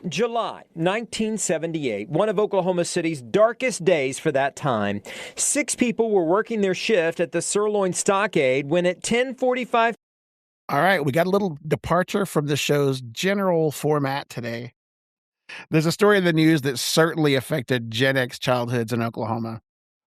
July 1978, one of Oklahoma City's darkest days for that time. 6 people were working their shift at the Sirloin Stockade when at 10:45. All right, we got a little departure from the show's general format today. There's a story in the news that certainly affected Gen X childhoods in Oklahoma.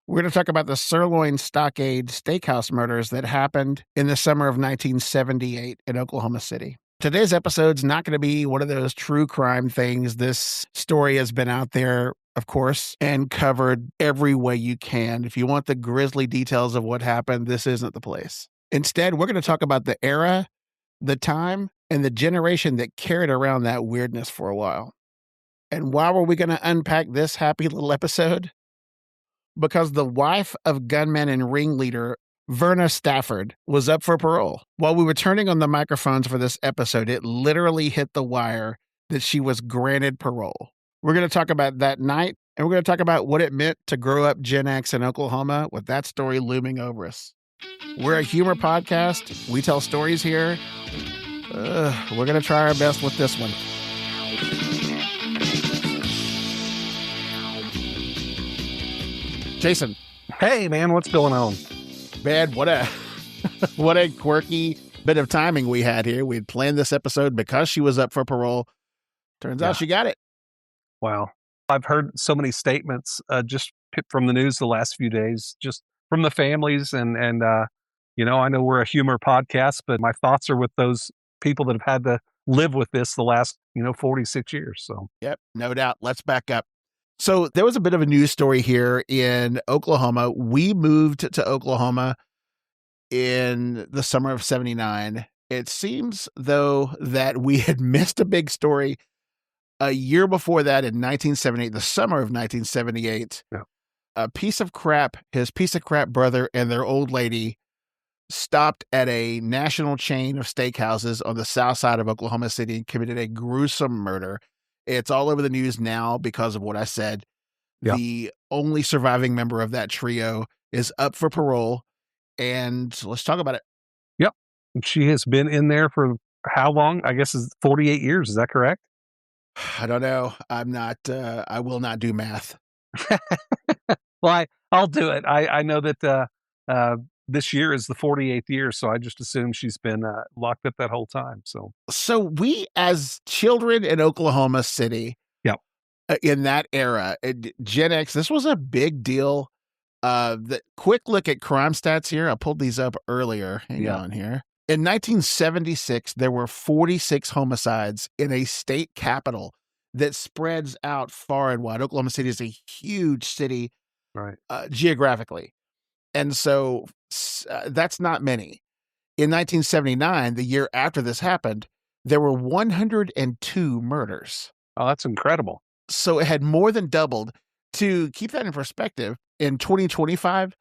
We're going to talk about the Sirloin Stockade steakhouse murders that happened in the summer of 1978 in Oklahoma City. Today's episode's not going to be one of those true crime things. This story has been out there, of course, and covered every way you can. If you want the grisly details of what happened, this isn't the place. Instead, we're going to talk about the era, the time, and the generation that carried around that weirdness for a while. And why were we going to unpack this happy little episode? Because the wife of gunman and ringleader Verna Stafford was up for parole. While we were turning on the microphones for this episode, it literally hit the wire that she was granted parole. We're going to talk about that night, and we're going to talk about what it meant to grow up Gen X in Oklahoma with that story looming over us. We're a humor podcast. We tell stories here. We're going to try our best with this one. Jason. Hey, man, what's going on? Man, what a quirky bit of timing we had here. We had planned this episode because she was up for parole. Turns out she got it. Wow. I've heard so many statements just from the news the last few days, just from the families. And I know we're a humor podcast, but my thoughts are with those people that have had to live with this the last, 46 years. So, yep, no doubt. Let's back up. So there was a bit of a news story here in Oklahoma. We moved to Oklahoma in the summer of 79. It seems, though, that we had missed a big story a year before that in 1978, the summer of 1978. Yeah. His piece of crap brother and their old lady stopped at a national chain of steakhouses on the south side of Oklahoma City and committed a gruesome murder. It's all over the news now because of what I said. Yep. The only surviving member of that trio is up for parole, and let's talk about it. Yep. She has been in there for how long? I guess it's 48 years. Is that correct? I don't know. I'm not, I will not do math. Well, I'll do it. I know that this year is the 48th year, so I just assume she's been locked up that whole time. So we, as children in Oklahoma City, in that era, Gen X, this was a big deal. The quick look at crime stats here. I pulled these up earlier. Hang on here. In 1976, there were 46 homicides in a state capital that spreads out far and wide. Oklahoma City is a huge city, right? Geographically. And so that's not many. In 1979, the year after this happened, there were 102 murders. Oh, that's incredible. So it had more than doubled. To keep that in perspective, in 2025,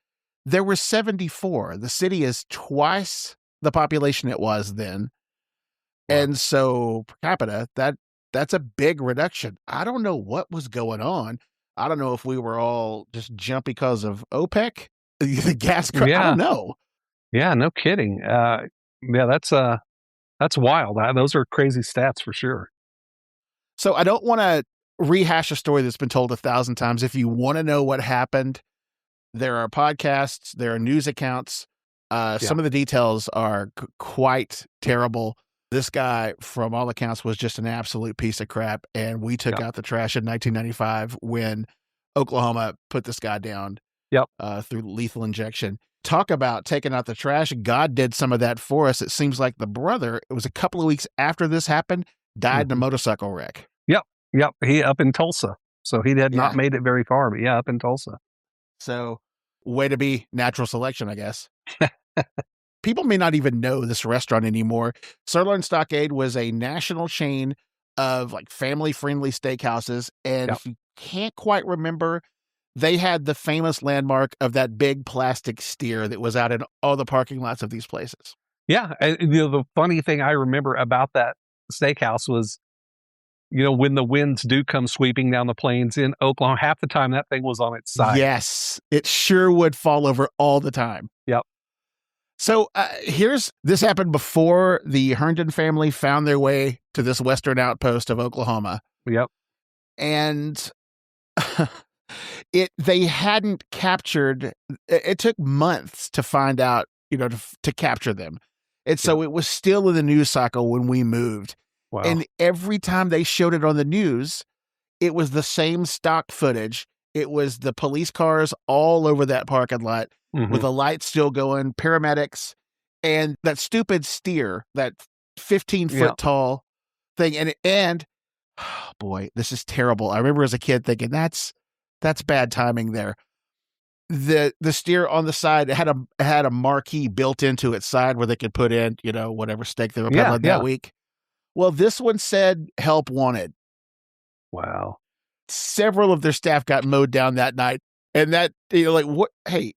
there were 74. The city is twice the population it was then. Wow. And so per capita, that's a big reduction. I don't know what was going on. I don't know if we were all just jumpy because of OPEC. The gas I don't know. Yeah, no kidding. That's wild. Those are crazy stats for sure. So I don't want to rehash a story that's been told 1,000 times. If you want to know what happened, there are podcasts, there are news accounts. Some of the details are quite terrible. This guy, from all accounts, was just an absolute piece of crap. And we took out the trash in 1995 when Oklahoma put this guy down. Through lethal injection. Talk about taking out the trash. God did some of that for us. It seems like the brother, it was a couple of weeks after this happened, died in a motorcycle wreck. Yep. He up in Tulsa. So he had not made it very far, but up in Tulsa. So way to be natural selection, I guess. People may not even know this restaurant anymore. Sirloin Stockade was a national chain of like family-friendly steakhouses. And if you can't quite remember, they had the famous landmark of that big plastic steer that was out in all the parking lots of these places. Yeah. And, the funny thing I remember about that steakhouse was, when the winds do come sweeping down the plains in Oklahoma, half the time that thing was on its side. Yes, it sure would fall over all the time. Yep. So this happened before the Herndon family found their way to to this western outpost of Oklahoma. Yep. And they hadn't captured. It took months to find out, to capture them. And so it was still in the news cycle when we moved. Wow. And every time they showed it on the news, it was the same stock footage. It was the police cars all over that parking lot with the lights still going, paramedics, and that stupid steer, that 15-foot tall thing. And oh boy, this is terrible. I remember as a kid thinking that's bad timing there. The steer on the side had a marquee built into its side where they could put in, whatever steak they were peddling that week. Well, this one said help wanted. Wow. Several of their staff got mowed down that night. And that, what, hey,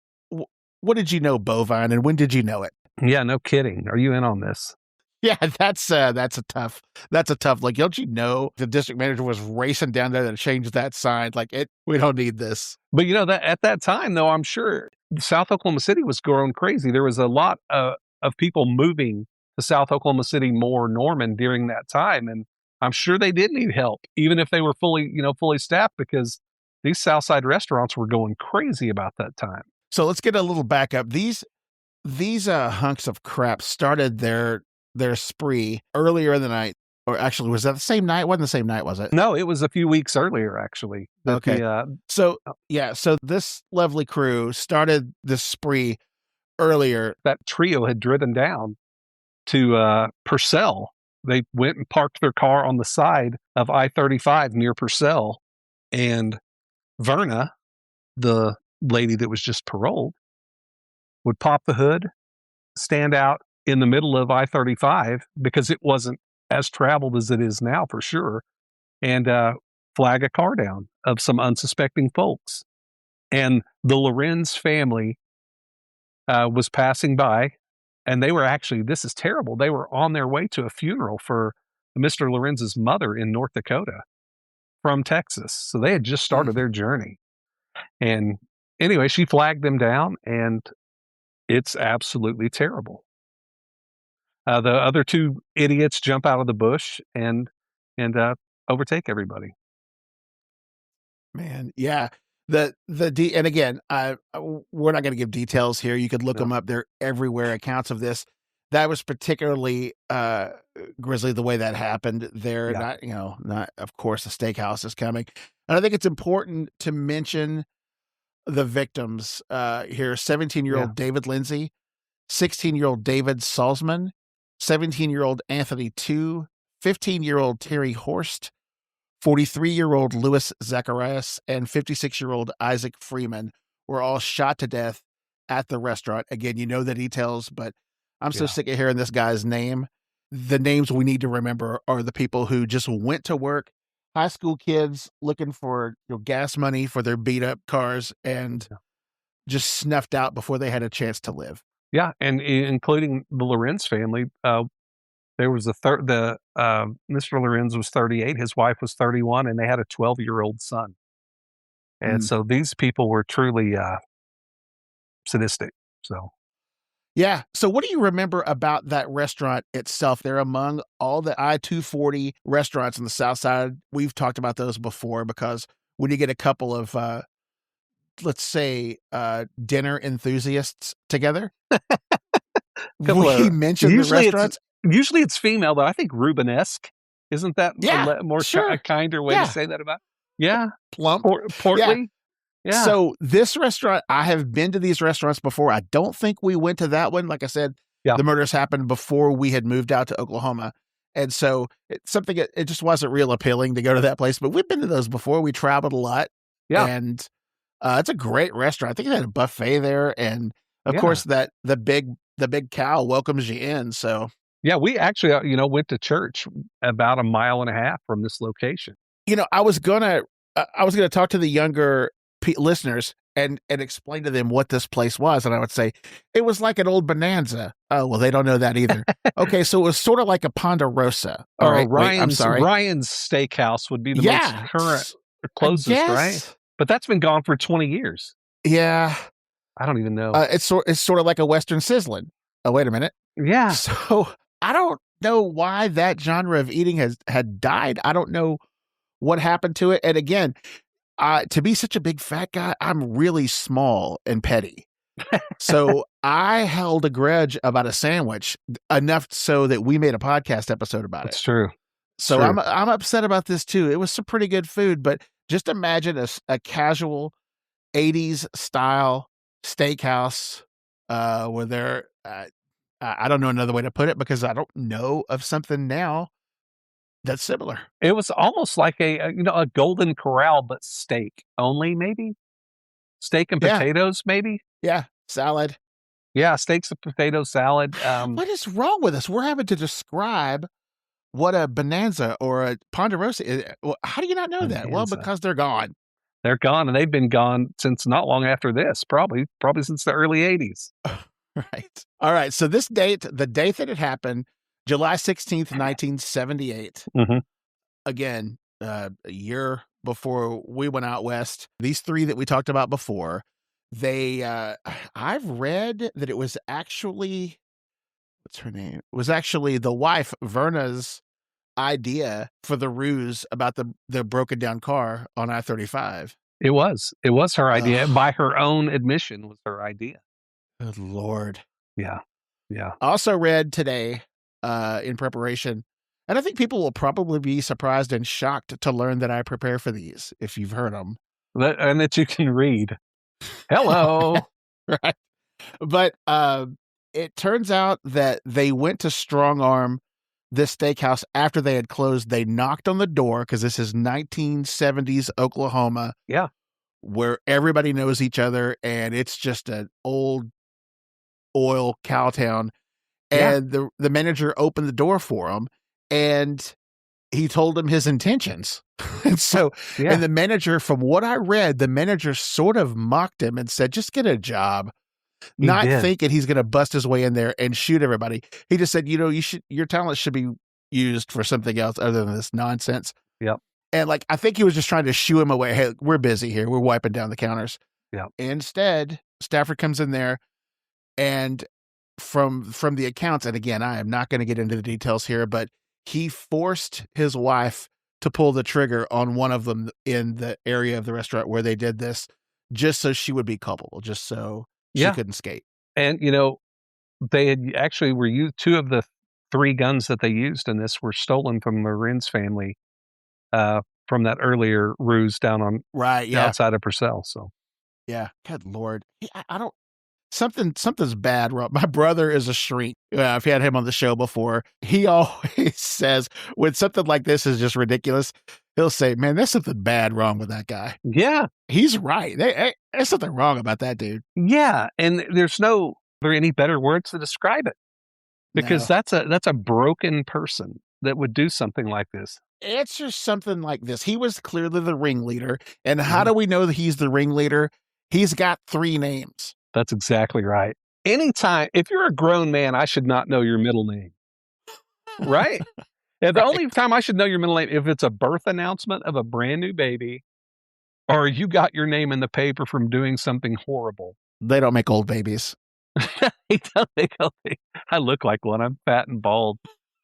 what did you know, bovine? And when did you know it? Yeah, no kidding. Are you in on this? Yeah, that's a tough, like, don't you know the district manager was racing down there to change that sign? Like we don't need this. But that at that time, though, I'm sure South Oklahoma City was growing crazy. There was a lot of people moving to South Oklahoma City, more Norman during that time. And I'm sure they did need help, even if they were fully staffed, because these Southside restaurants were going crazy about that time. So let's get a little back up. These hunks of crap started their spree earlier in the night, or actually, was that the same night? It wasn't the same night, was it? No, it was a few weeks earlier, actually. Okay. So this lovely crew started this spree earlier. That trio had driven down to Purcell. They went and parked their car on the side of I-35 near Purcell, and Verna, the lady that was just paroled, would pop the hood, stand out in the middle of I-35 because it wasn't as traveled as it is now for sure, and flag a car down of some unsuspecting folks. And the Lorenz family was passing by, and they were actually, this is terrible, they were on their way to a funeral for Mr. Lorenz's mother in North Dakota from Texas. So they had just started their journey. And anyway, she flagged them down, and it's absolutely terrible. The other two idiots jump out of the bush and overtake everybody. Man, yeah. And again, we're not going to give details here. You could look them up. They're everywhere. Accounts of this. That was particularly grisly the way that happened there. Yeah. Not of course the steakhouse is coming. And I think it's important to mention the victims here. 17-year-old David Lindsay, 16-year-old David Salzman, 17-year-old Anthony Tu, 15-year-old Terry Horst, 43-year-old Louis Zacharias, and 56-year-old Isaac Freeman were all shot to death at the restaurant. Again, you know the details, but I'm so sick of hearing this guy's name. The names we need to remember are the people who just went to work, high school kids looking for gas money for their beat up cars, and just snuffed out before they had a chance to live. Yeah, and including the Lorenz family. There was Mr. Lorenz was 38, his wife was 31, and they had a 12-year-old son. And so these people were truly sadistic. So, yeah. So what do you remember about that restaurant itself? They're among all the I-240 restaurants in the South Side. We've talked about those before because when you get a couple of, let's say, dinner enthusiasts together, we mentioned the restaurants. Usually it's female, though. I think Rubenesque. Isn't that a more a kinder way to say that about? Yeah. Plump. Portly. Yeah. So this restaurant, I have been to these restaurants before. I don't think we went to that one. Like I said, the murders happened before we had moved out to Oklahoma. And so it's something, it just wasn't real appealing to go to that place. But we've been to those before. We traveled a lot. Yeah. And it's a great restaurant. I think they had a buffet there. And of course, that the big cow welcomes you in. So. Yeah, we actually, went to church about a mile and a half from this location. I was gonna talk to the younger listeners and explain to them what this place was, and I would say it was like an old Bonanza. Oh, well, they don't know that either. Okay, so it was sort of like a Ponderosa. All right, Ryan's, I'm sorry. Ryan's Steakhouse would be the most current, or closest, right? But that's been gone for 20 years. Yeah, I don't even know. It's sort of like a Western Sizzlin'. Oh, wait a minute. Yeah. So I don't know why that genre of eating had died. I don't know what happened to it. And again, to be such a big fat guy, I'm really small and petty. So I held a grudge about a sandwich enough so that we made a podcast episode about That's it. true. So True. I'm upset about this too. It was some pretty good food, but just imagine a casual 80s style steakhouse where they're I don't know another way to put it because I don't know of something now that's similar. It was almost like a Golden Corral, but steak only, maybe steak and Yeah. potatoes, maybe. Yeah, salad. Yeah, steaks and potato salad. What is wrong with us? We're having to describe what a Bonanza or a Ponderosa is. Well, how do you not know that? Well, Bonanza. because they're gone. They're gone, and they've been gone since not long after this, probably since the early 80s. Right. All right. So this date, the date that it happened, July 16th, 1978. Mm-hmm. Again, a year before we went out west. These three that we talked about before, I've read that it was actually, what's her name? It was actually the wife, Verna's idea for the ruse about the broken down car on I-35. It was her idea. Ugh. By her own admission, was her idea. Good Lord. Yeah. I also read today in preparation, and I think people will probably be surprised and shocked to learn that I prepare for these, if you've heard them. And that you can read. Hello. Right. But it turns out that they went to strong arm this steakhouse after they had closed. They knocked on the door because this is 1970s Oklahoma. Yeah. Where everybody knows each other and it's just an old oil cow town. And the manager opened the door for him and he told him his intentions. And so, and the manager, from what I read, the manager sort of mocked him and said, just get a job. Not thinking he's going to bust his way in there and shoot everybody. He just said, your talent should be used for something else other than this nonsense. Yep. And I think he was just trying to shoo him away. Hey, we're busy here. We're wiping down the counters. Yeah. Instead, Stafford comes in there and from the accounts, and again, I am not going to get into the details here, but he forced his wife to pull the trigger on one of them in the area of the restaurant where they did this, just so she would be culpable, just so she couldn't skate. And, they had actually were used, two of the three guns that they used in this were stolen from Marin's family from that earlier ruse down on outside of Purcell. So, yeah. Good Lord. I don't, something's bad. My brother is a shrink. I've had him on the show before. He always says when something like this is just ridiculous, he'll say, man, there's something bad wrong with that guy. Yeah. He's right. There's something wrong about that dude. Yeah. And there's there any better words to describe it, because that's a broken person that would do something like this. It's just something like this. He was clearly the ringleader. And how do we know that he's the ringleader? He's got 3 names. That's exactly right. Anytime, if you're a grown man, I should not know your middle name. Right? And the only time I should know your middle name, if it's a birth announcement of a brand new baby, or you got your name in the paper from doing something horrible. They don't make old babies. They don't make old babies. I look like one. I'm fat and bald.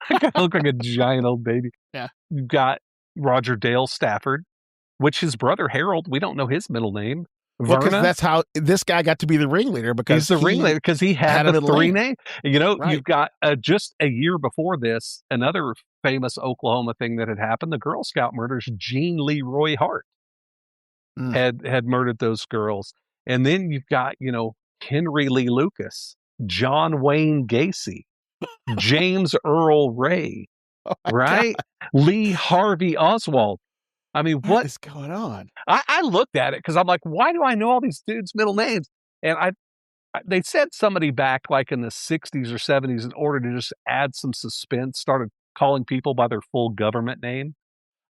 I look like a giant old baby. Yeah. You've got Roger Dale Stafford, which his brother Harold, we don't know his middle name. Well, because that's how this guy got to be the ringleader, because he's the ringleader because he had the 3 names. You've got just a year before this, another famous Oklahoma thing that had happened. The Girl Scout murders. Jean Leroy Hart had murdered those girls. And then you've got, Henry Lee Lucas, John Wayne Gacy, James Earl Ray, right? God. Lee Harvey Oswald. I mean, what is going on? I looked at it because I'm like, why do I know all these dudes' middle names? And they said somebody back like in the 60s or 70s, in order to just add some suspense, started calling people by their full government name.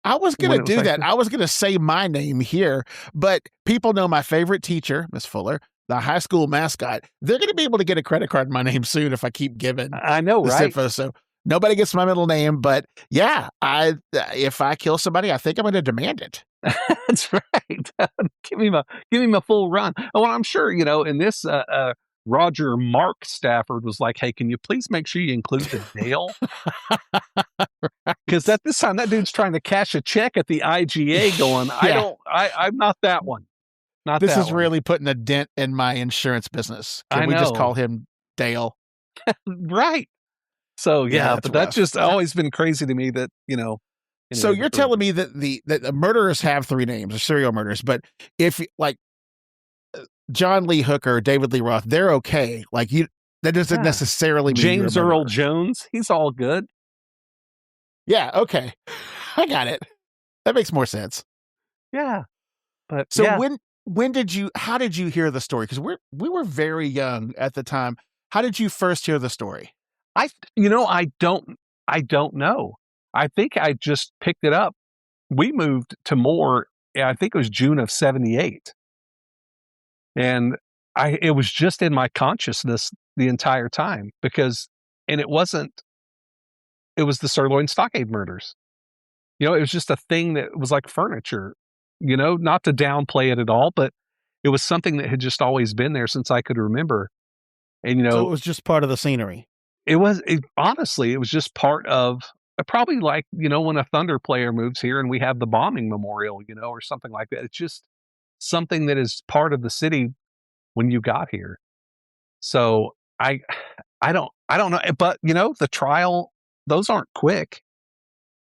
I was going to do that. I was going to say my name here, but people know my favorite teacher, Miss Fuller, the high school mascot. They're going to be able to get a credit card in my name soon if I keep giving this info. So nobody gets my middle name, but yeah, if I kill somebody, I think I'm going to demand it. That's right. Give me my full run. Oh, well, I'm sure, in this Roger Mark Stafford was like, hey, can you please make sure you include the Dale? Because at this time, that dude's trying to cash a check at the IGA going, Yeah. I'm not that one. Not This that is one. really putting a dent in my insurance business. Can I we just know. call him Dale? Right. So, yeah, but that's just always been crazy to me that, So you're telling me that the murderers have 3 names, or serial murderers, but if like John Lee Hooker, David Lee Roth, they're okay. Like that doesn't necessarily mean James you're a Earl murderer. Jones, he's all good. Yeah, okay. I got it. That makes more sense. Yeah. But so yeah. how did you hear the story? Because we were very young at the time. How did you first hear the story? I don't know. I think I just picked it up. We moved to Moore, I think it was June of 78. And it was just in my consciousness the entire time it was the Sirloin Stockade murders. It was just a thing that was like furniture, not to downplay it at all, but it was something that had just always been there since I could remember. And, so it was just part of the scenery. Honestly, it was just part of probably like, when a Thunder player moves here and we have the bombing memorial, or something like that. It's just something that is part of the city when you got here. So I don't know, but the trial, those aren't quick.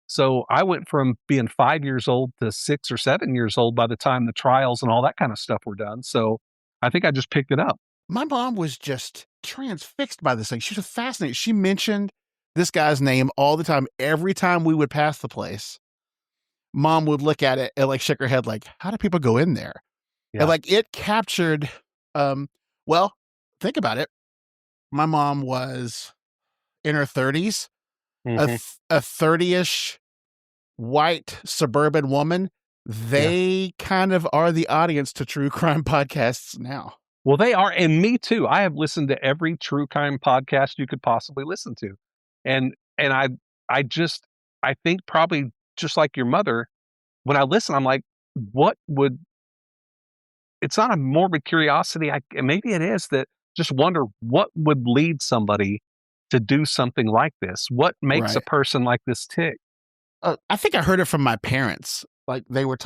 So I went from being 5 years old to 6 or 7 years old by the time the trials and all that kind of stuff were done. So I think I just picked it up. My mom was just transfixed by this thing. She was fascinated. She mentioned this guy's name all the time. Every time we would pass the place, Mom would look at it and like shake her head like, how do people go in there? Yeah. And like it captured, well, think about it. My mom was in her 30s, a 30-ish white suburban woman. They kind of are the audience to true crime podcasts now. Well, they are, and me too. I have listened to every true crime podcast you could possibly listen to. And I think probably just like your mother, when I listen, I'm like, it's not a morbid curiosity. Maybe it is that just wonder what would lead somebody to do something like this. What makes a person like this tick? I think I heard it from my parents. Like they were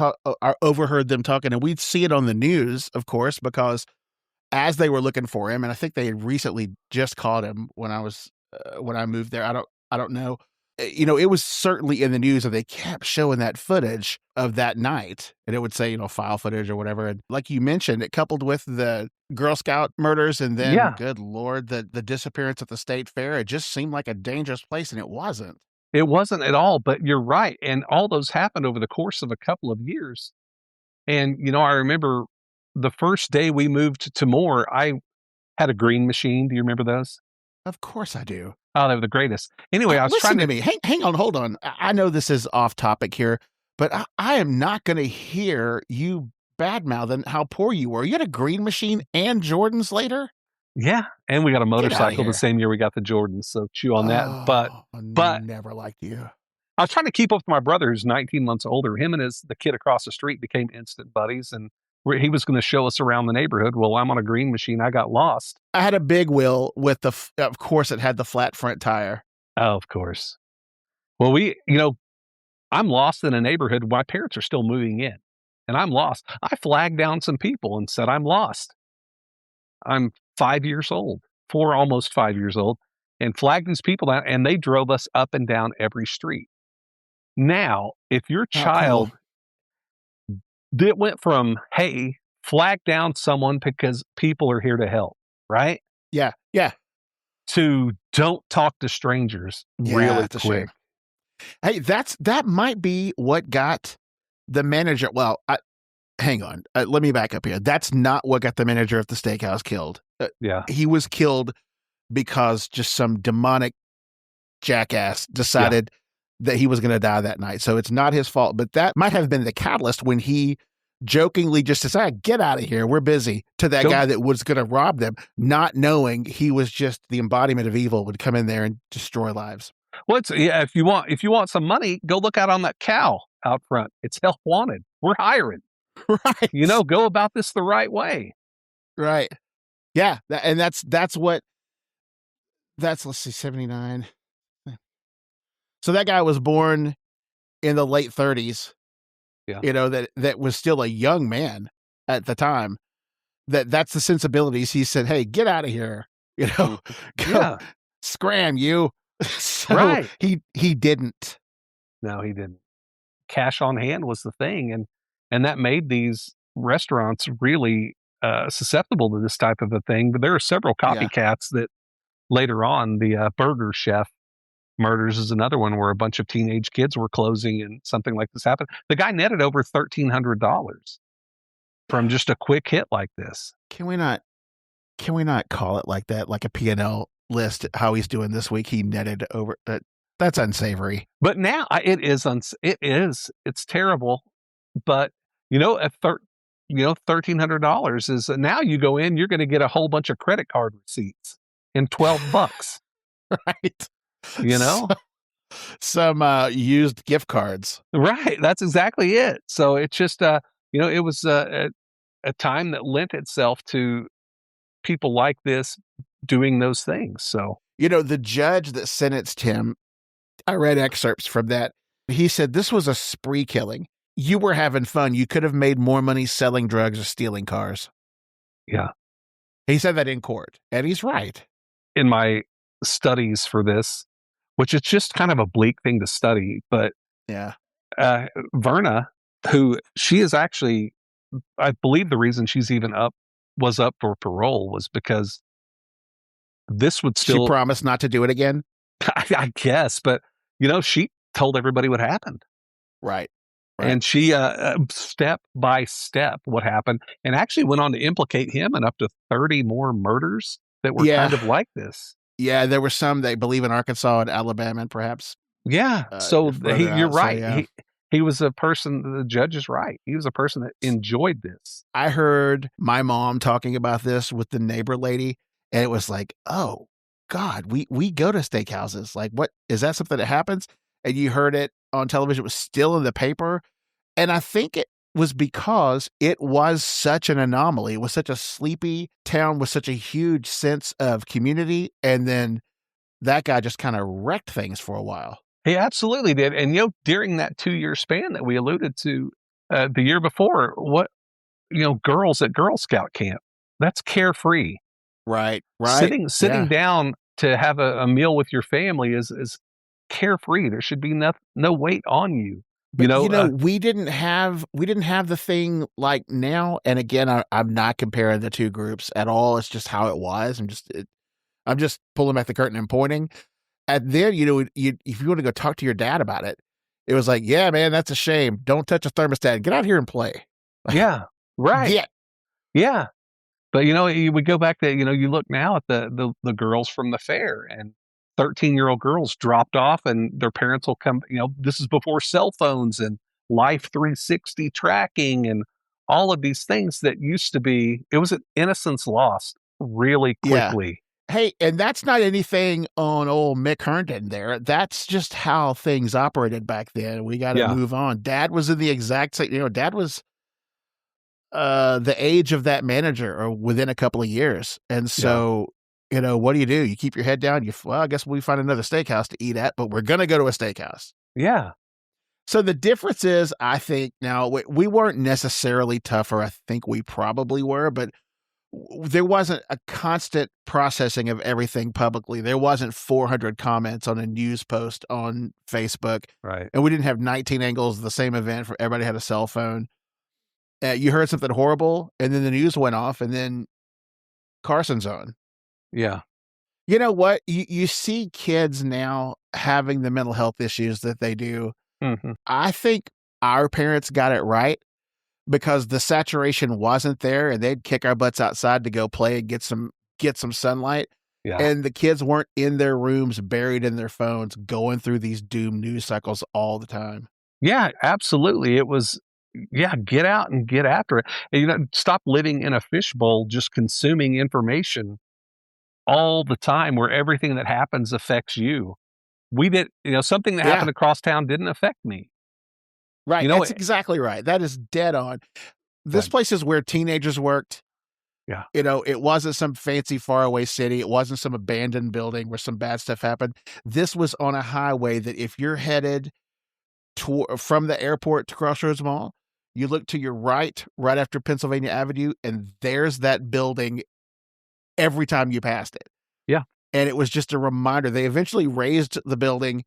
I overheard them talking, and we'd see it on the news, of course, because as they were looking for him, and I think they had recently just caught him when I moved there. I don't know. It was certainly in the news, and they kept showing that footage of that night, and it would say, file footage or whatever. And like you mentioned, it coupled with the Girl Scout murders, and then, good Lord, the disappearance at the state fair. It just seemed like a dangerous place, and it wasn't. It wasn't at all, but you're right. And all those happened over the course of a couple of years. And, I remember the first day we moved to Moore, I had a green machine. Do you remember those? Of course I do. Oh, they were the greatest. Anyway, I was listen trying to me. Hang on, hold on. I know this is off topic here, but I am not going to hear you badmouthing how poor you were. You had a green machine and Jordans later? Yeah, and we got a motorcycle the same year we got the Jordans, so chew on that. But never liked you. I was trying to keep up with my brother, who's 19 months older. Him and the kid across the street became instant buddies, and he was going to show us around the neighborhood. Well, I'm on a green machine. I got lost. I had a big wheel with of course, it had the flat front tire. Oh, of course. Well, I'm lost in a neighborhood. My parents are still moving in, and I'm lost. I flagged down some people and said, I'm lost. I'm 5 years old, almost 5 years old, and flagged these people down, and they drove us up and down every street. Now, if your child that went from, hey, flag down someone because people are here to help, right? Yeah. To don't talk to strangers really quick. Hey, that might be what got the manager. Well, hang on. Let me back up here. That's not what got the manager of the steakhouse killed. He was killed because just some demonic jackass decided that he was going to die that night. So it's not his fault, but that might have been the catalyst when he jokingly just decided, get out of here, we're busy, to that guy that was going to rob them, not knowing he was just the embodiment of evil, would come in there and destroy lives. Well, if you want some money, go look out on that cow out front. It's help wanted. We're hiring. Right. Go about this the right way. Right. Yeah, and that's what let's see, 79. So that guy was born in the late 30s. Yeah. That was still a young man at the time. That's the sensibilities. He said, "Hey, get out of here." Go Yeah. scram you. So Right. he didn't. No, he didn't. Cash on hand was the thing, and that made these restaurants really susceptible to this type of a thing. But there are several Yeah. copycats that later on, the Burger Chef murders is another one where a bunch of teenage kids were closing and something like this happened. The guy netted over $1,300 from just a quick hit like this. Can we not call it like that, like a P&L list, how he's doing this week? He netted over that. That's unsavory. But now it's terrible. But $1,300 is now you go in, you're going to get a whole bunch of credit card receipts in $12, Right. So, some used gift cards. Right. That's exactly it. So it's just, it was a time that lent itself to people like this doing those things. So, The judge that sentenced him, I read excerpts from that. He said, "This was a spree killing. You were having fun. You could have made more money selling drugs or stealing cars." yeah. He said that in court, and he's right. In my studies for this, which is just kind of a bleak thing to study, but Yeah. Verna, who she is actually, I believe the reason she's even was up for parole was because this would still. She promised not to do it again? I guess, but she told everybody what happened. Right. And she, step by step, what happened, and actually went on to implicate him in up to 30 more murders that were kind of like this. Yeah, there were some, they believe, in Arkansas and Alabama, and perhaps. Yeah. So you're right. So, yeah. He was a person, the judge is right. He was a person that enjoyed this. I heard my mom talking about this with the neighbor lady, and it was like, oh, God, we go to steakhouses. Like, what is that something that happens? And you heard it on television. It was still in the paper. And I think it was because it was such an anomaly. It was such a sleepy town with such a huge sense of community. And then that guy just kind of wrecked things for a while. He absolutely did. And, during that 2-year span that we alluded to the year before, what, girls at Girl Scout camp, that's carefree. Right. Sitting down to have a meal with your family is carefree. There should be no weight on you. But, we didn't have the thing like now. And again, I'm not comparing the two groups at all. It's just how it was. I'm just pulling back the curtain and pointing. And then, if you want to go talk to your dad about it, it was like, yeah, man, that's a shame. Don't touch a thermostat. Get out here and play. Yeah. Right. Yeah. Yeah. But, we go back to, you look now at the girls from the fair, and 13-year-old girls dropped off, and their parents will come, this is before cell phones and Life 360 tracking and all of these things that used to be, it was an innocence lost really quickly. Yeah. Hey, and that's not anything on old Mick Herndon there. That's just how things operated back then. We got to move on. Dad was in the exact same, Dad was the age of that manager, or within a couple of years. And so, what do? You keep your head down. I guess we find another steakhouse to eat at, but we're going to go to a steakhouse. Yeah. So the difference is, I think now we weren't necessarily tougher. I think we probably were, but there wasn't a constant processing of everything publicly. There wasn't 400 comments on a news post on Facebook. Right. And we didn't have 19 angles of the same event for everybody had a cell phone. You heard something horrible, and then the news went off, and then Carson's on. Yeah. You know what? You see kids now having the mental health issues that they do. Mm-hmm. I think our parents got it right, because the saturation wasn't there, and they'd kick our butts outside to go play and get some sunlight. Yeah. And the kids weren't in their rooms, buried in their phones, going through these doom news cycles all the time. Yeah, absolutely. It was, get out and get after it. And, stop living in a fishbowl, just consuming information all the time, where everything that happens affects you. We did, something that happened across town didn't affect me. Right. That's exactly right. That is dead on. This place is where teenagers worked. Yeah. It wasn't some fancy faraway city. It wasn't some abandoned building where some bad stuff happened. This was on a highway that if you're headed from the airport to Crossroads Mall, you look to your right after Pennsylvania Avenue, and there's that building every time you passed it. Yeah. And it was just a reminder. They eventually raised the building,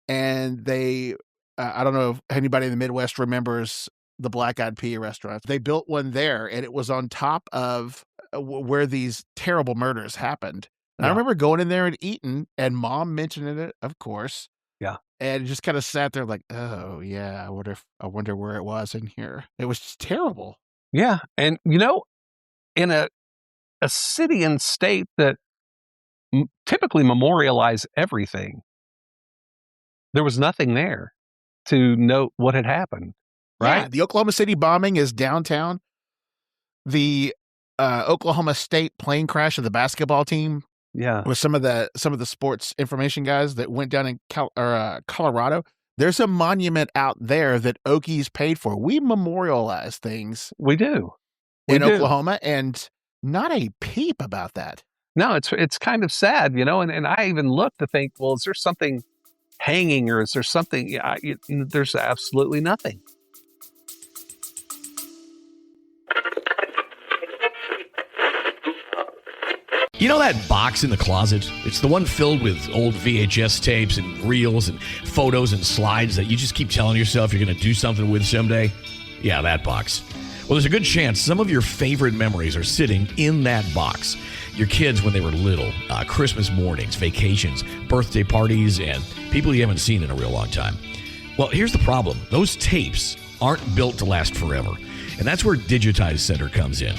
and they, I don't know if anybody in the Midwest remembers the Black Eyed Pea restaurant. They built one there, and it was on top of where these terrible murders happened. And I remember going in there and eating, and Mom mentioning it, of course. Yeah. And just kind of sat there like, oh yeah, I wonder where it was in here. It was just terrible. Yeah. And in a city and state that typically memorialize everything, there was nothing there to note what had happened. Right. Yeah, the Oklahoma City bombing is downtown. The Oklahoma State plane crash of the basketball team. Yeah. With some of the sports information guys that went down in Colorado. There's a monument out there that Okies paid for. We memorialize things. We do. In Oklahoma, and not a peep about that. No, it's kind of sad, and I even looked to think, well, is there something hanging, or is there something? Yeah, there's absolutely nothing. You know that box in the closet? It's the one filled with old VHS tapes and reels and photos and slides that you just keep telling yourself you're going to do something with someday? Yeah, that box. Well, there's a good chance some of your favorite memories are sitting in that box. Your kids when they were little, Christmas mornings, vacations, birthday parties, and people you haven't seen in a real long time. Well, here's the problem. Those tapes aren't built to last forever, and that's where Digitize Center comes in.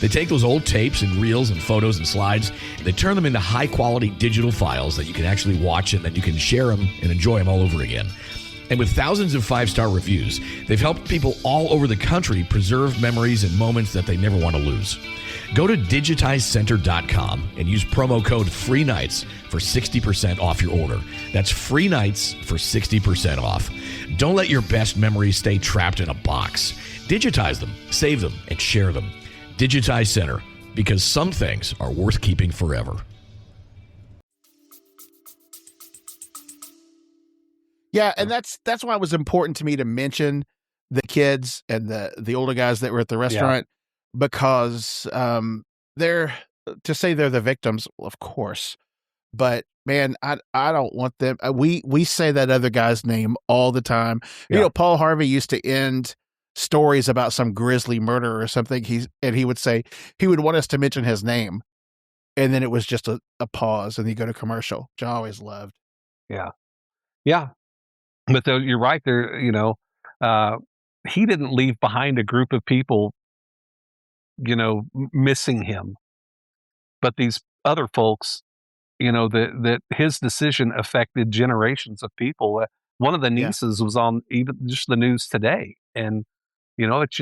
They take those old tapes and reels and photos and slides, and they turn them into high-quality digital files that you can actually watch, and then you can share them and enjoy them all over again. And with thousands of 5-star reviews, they've helped people all over the country preserve memories and moments that they never want to lose. Go to digitizecenter.com and use promo code FREENIGHTS for 60% off your order. That's free nights for 60% off. Don't let your best memories stay trapped in a box. Digitize them, save them, and share them. Digitize Center, because some things are worth keeping forever. Yeah, and that's why it was important to me to mention the kids and the older guys that were at the restaurant, because they're to say they're the victims, of course, but man, I don't want them. We say that other guy's name all the time. Yeah. Paul Harvey used to end stories about some grisly murder or something. He would say he would want us to mention his name, and then it was just a pause, and he'd go to commercial, which I always loved. Yeah. But though you're right there, he didn't leave behind a group of people, missing him. But these other folks, that his decision affected generations of people. One of the nieces was on even just the news today, and it's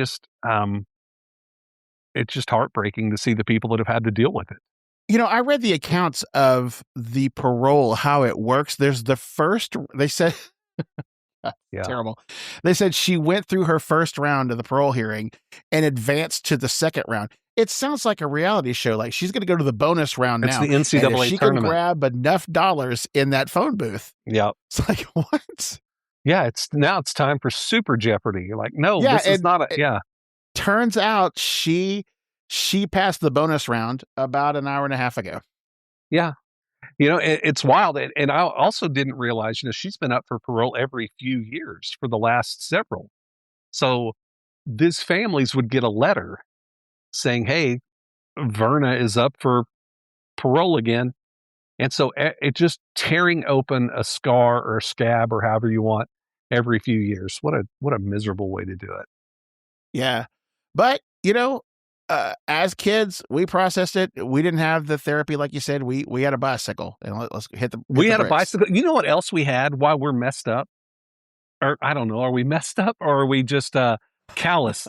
just heartbreaking to see the people that have had to deal with it. I read the accounts of the parole, how it works. There's the first, they said, terrible. They said she went through her first round of the parole hearing and advanced to the second round. It sounds like a reality show. Like she's going to go to the bonus round now. It's the NCAA and if she tournament. can grab enough dollars in that phone booth. Yeah. It's like, what? Yeah. It's time for Super Jeopardy. You're like, no, this is not Turns out she passed the bonus round about an hour and a half ago. Yeah. It's wild. And I also didn't realize, she's been up for parole every few years for the last several. So these families would get a letter saying, hey, Verna is up for parole again. And so it just tearing open a scar or a scab or however you want every few years. What a miserable way to do it. Yeah. But, as kids, we processed it. We didn't have the therapy, like you said. We had a bicycle, and let's hit the. We had bricks. A bicycle. You know what else we had while we're messed up? Or I don't know. Are we messed up or are we just callous?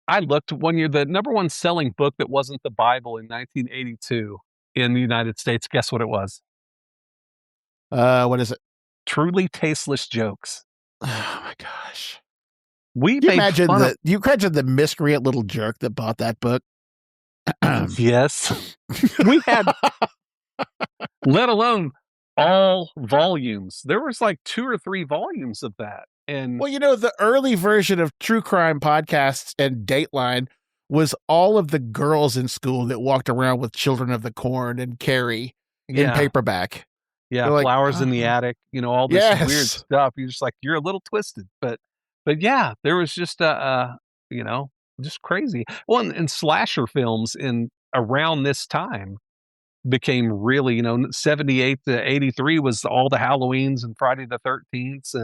I looked one year. The number one selling book that wasn't the Bible in 1982 in the United States. Guess what it was? What is it? Truly Tasteless Jokes. Oh my gosh. You imagine the miscreant little jerk that bought that book? Yes. We had, let alone all volumes. There was like 2 or 3 volumes of that. And Well, the early version of true crime podcasts and Dateline was all of the girls in school that walked around with Children of the Corn and Carrie in paperback. yeah, They're like, Flowers in the Attic, all this weird yes. stuff. You're just like, you're a little twisted, but yeah, there was just just crazy. Well, and slasher films in around this time became really, 78 to 83 was all the Halloweens and Friday the 13th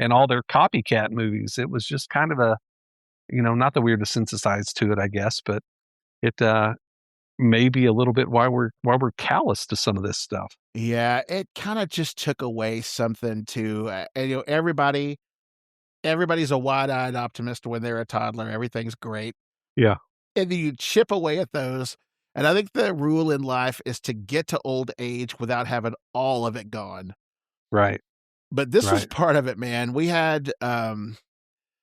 and all their copycat movies. It was just kind of a, not that we're desensitized to it, I guess, but it may be a little bit why we're callous to some of this stuff. Yeah, it kind of just took away something to, and everybody's a wide-eyed optimist when they're a toddler. Everything's great. Yeah. And then you chip away at those. And I think the rule in life is to get to old age without having all of it gone. Right. But this was part of it, man. We had,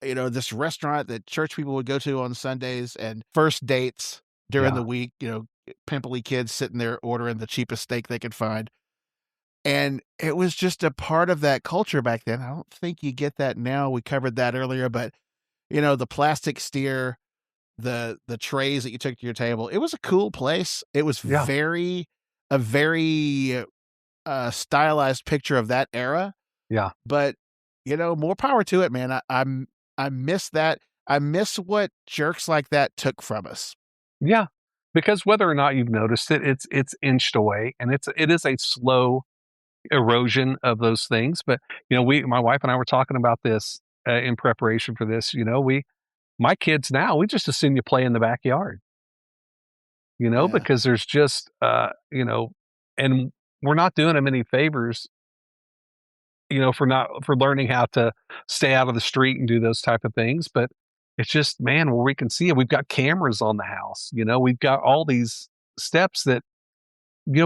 this restaurant that church people would go to on Sundays and first dates during the week, pimply kids sitting there ordering the cheapest steak they could find. And it was just a part of that culture back then. I don't think you get that now. We covered that earlier, but the plastic steer, the trays that you took to your table, it was a cool place. It was a very stylized picture of that era. Yeah. But more power to it, man. I miss that. I miss what jerks like that took from us. Yeah. Because whether or not you've noticed it, it's inched away, and it is a slow erosion of those things. But my wife and I were talking about this in preparation for this. My kids now, we just assume you play in the backyard. Because there's just and we're not doing them any favors, for learning how to stay out of the street and do those type of things. But it's just, man, where we can see it, we've got cameras on the house. We've got all these steps that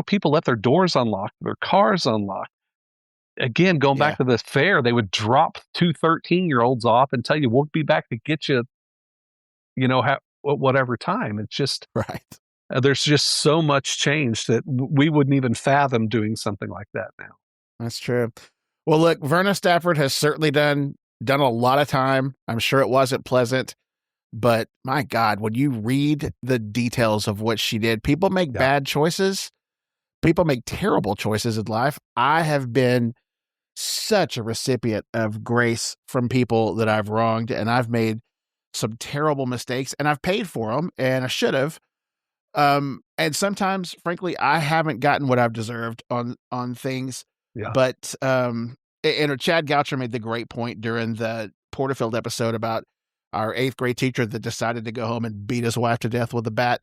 people left their doors unlocked, their cars unlocked. Again, going back to the fair, they would drop 2 13-year-olds off and tell you, we'll be back to get you, whatever time. It's just, there's just so much change that we wouldn't even fathom doing something like that now. That's true. Well, look, Verna Stafford has certainly done a lot of time. I'm sure it wasn't pleasant, but my God, when you read the details of what she did, people make bad choices. People make terrible choices in life. I have been such a recipient of grace from people that I've wronged, and I've made some terrible mistakes, and I've paid for them, and I should have. And sometimes, frankly, I haven't gotten what I've deserved on things. Yeah. But Chad Goucher made the great point during the Porterfield episode about our 8th grade teacher that decided to go home and beat his wife to death with a bat.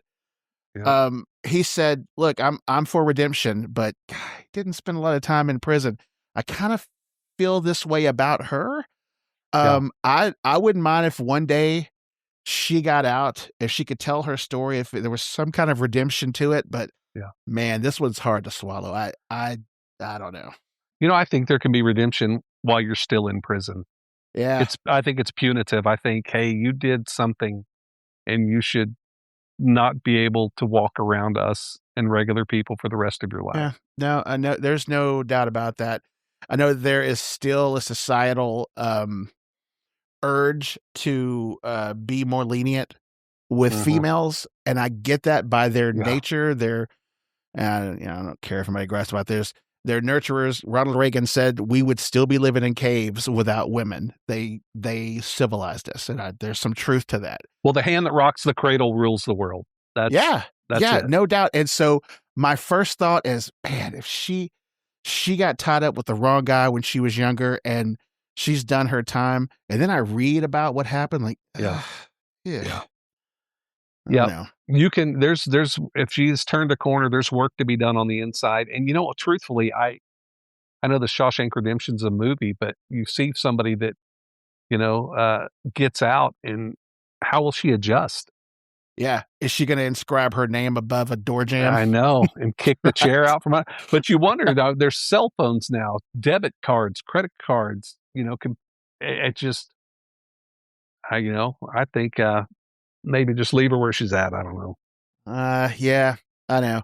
Yeah. He said, "Look, I'm for redemption, but I didn't spend a lot of time in prison. I kind of feel this way about her. I wouldn't mind if one day she got out, if she could tell her story, if there was some kind of redemption to it. But man, this one's hard to swallow. I don't know. I think there can be redemption while you're still in prison. Yeah. I think it's punitive. I think, hey, you did something and you should not be able to walk around us and regular people for the rest of your life. Yeah. No, I know there's no doubt about that. I know there is still a societal urge to be more lenient with females, and I get that by their nature. They're, I don't care if anybody grasps about this. They're nurturers. Ronald Reagan said we would still be living in caves without women. They civilized us, and there's some truth to that. Well, the hand that rocks the cradle rules the world. That's it. No doubt. And so my first thought is, man, if she got tied up with the wrong guy when she was younger, and she's done her time, and then I read about what happened, like, yeah. No. You can, there's, if she's turned a corner, there's work to be done on the inside. And truthfully, I know the Shawshank Redemption's a movie, but you see somebody that, gets out, and how will she adjust? Yeah. Is she going to inscribe her name above a door jam? I know, and kick the chair out from under. But you wonder, there's cell phones now, debit cards, credit cards, it just, I think, maybe just leave her where she's at. I don't know. Yeah, I know.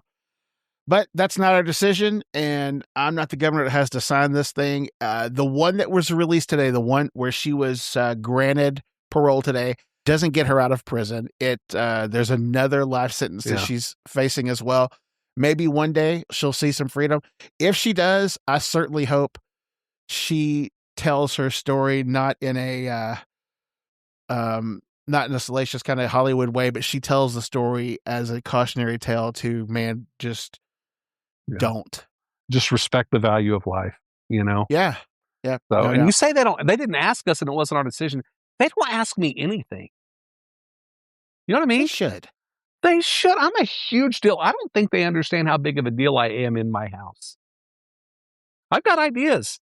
But that's not our decision, and I'm not the governor that has to sign this thing. The one that was released today, the one where she was granted parole today, doesn't get her out of prison. There's another life sentence that she's facing as well. Maybe one day she'll see some freedom. If she does, I certainly hope she tells her story not in a salacious kind of Hollywood way, but she tells the story as a cautionary tale to, man, just don't. Just respect the value of life, you know? Yeah. Yeah. So, no and doubt. you say they didn't ask us and it wasn't our decision. They don't ask me anything. You know what I mean? They should. They should. I'm a huge deal. I don't think they understand how big of a deal I am in my house. I've got ideas.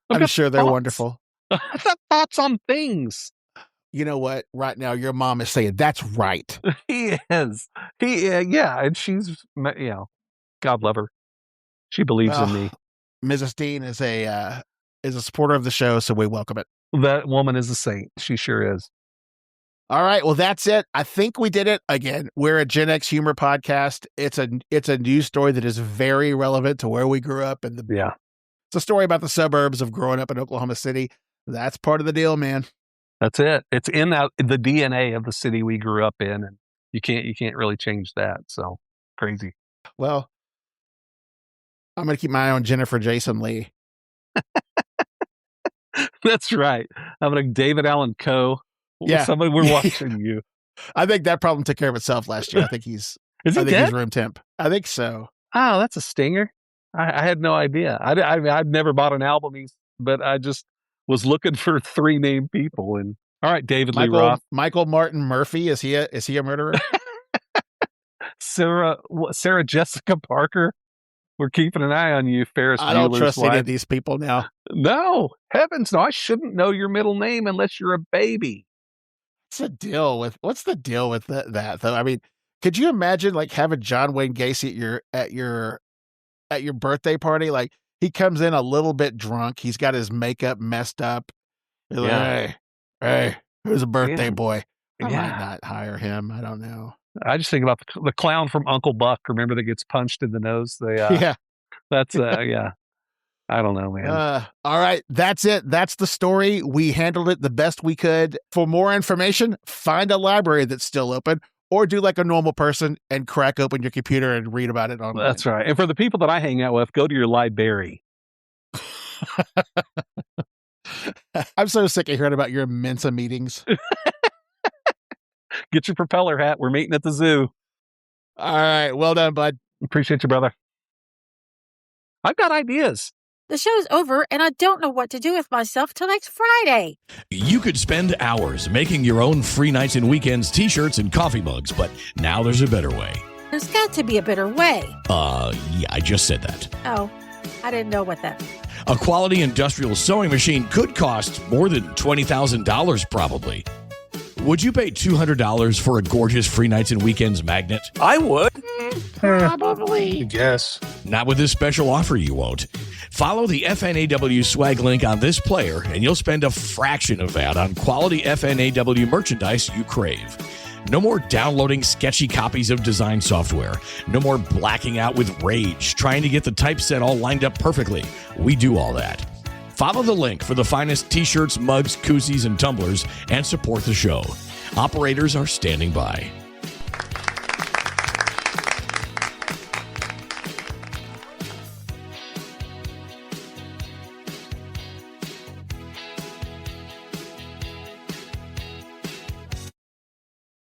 I'm sure they're wonderful. I've got thoughts on things. You know what? Right now, your mom is saying, that's right. He is. Yeah. And she's, God love her. She believes in me. Mrs. Dean is a supporter of the show, so we welcome it. That woman is a saint. She sure is. All right. Well, that's it. I think we did it. Again, we're a Gen X humor podcast. It's a news story that is very relevant to where we grew up. It's a story about the suburbs of growing up in Oklahoma City. That's part of the deal, man. That's it. It's in the DNA of the city we grew up in, and you can't really change that. So crazy. Well, I'm going to keep my eye on Jennifer Jason Leigh. That's right. I'm like David Allen Coe. Yeah. Somebody, we're watching you. I think that problem took care of itself last year. I think he's dead? He's room temp. I think so. Oh, that's a stinger. I had no idea. I've never bought an album, but I just was looking for 3 named people. And all right, David Lee Roth. Michael Martin Murphy. Is he a murderer? Sarah Jessica Parker. We're keeping an eye on you, Ferris Bueller's I don't trust wife. any of these people now. No, heavens no! I shouldn't know your middle name unless you're a baby. What's the deal with that though? I mean, could you imagine like having John Wayne Gacy at your birthday party? Like he comes in a little bit drunk. He's got his makeup messed up. You're like, hey, who's a birthday boy? I might not hire him. I don't know. I just think about the clown from Uncle Buck. Remember that gets punched in the nose? That's I don't know, man. All right. That's it. That's the story. We handled it the best we could. For more information, find a library that's still open or do like a normal person and crack open your computer and read about it online. That's right. And for the people that I hang out with, go to your library. I'm so sick of hearing about your Mensa meetings. Get your propeller hat. We're meeting at the zoo. All right. Well done, bud. Appreciate you, brother. I've got ideas. The show's over, and I don't know what to do with myself till next Friday. You could spend hours making your own free nights and weekends t-shirts and coffee mugs, but now there's a better way. There's got to be a better way. Yeah, I just said that. Oh, I didn't know what that meant. A quality industrial sewing machine could cost more than $20,000 probably. Would you pay $200 for a gorgeous free nights and weekends magnet? I would. Probably. I guess. Not with this special offer, you won't. Follow the FNAW swag link on this player, and you'll spend a fraction of that on quality FNAW merchandise you crave. No more downloading sketchy copies of design software. No more blacking out with rage, trying to get the typeset all lined up perfectly. We do all that. Follow the link for the finest t-shirts, mugs, koozies, and tumblers, and support the show. Operators are standing by.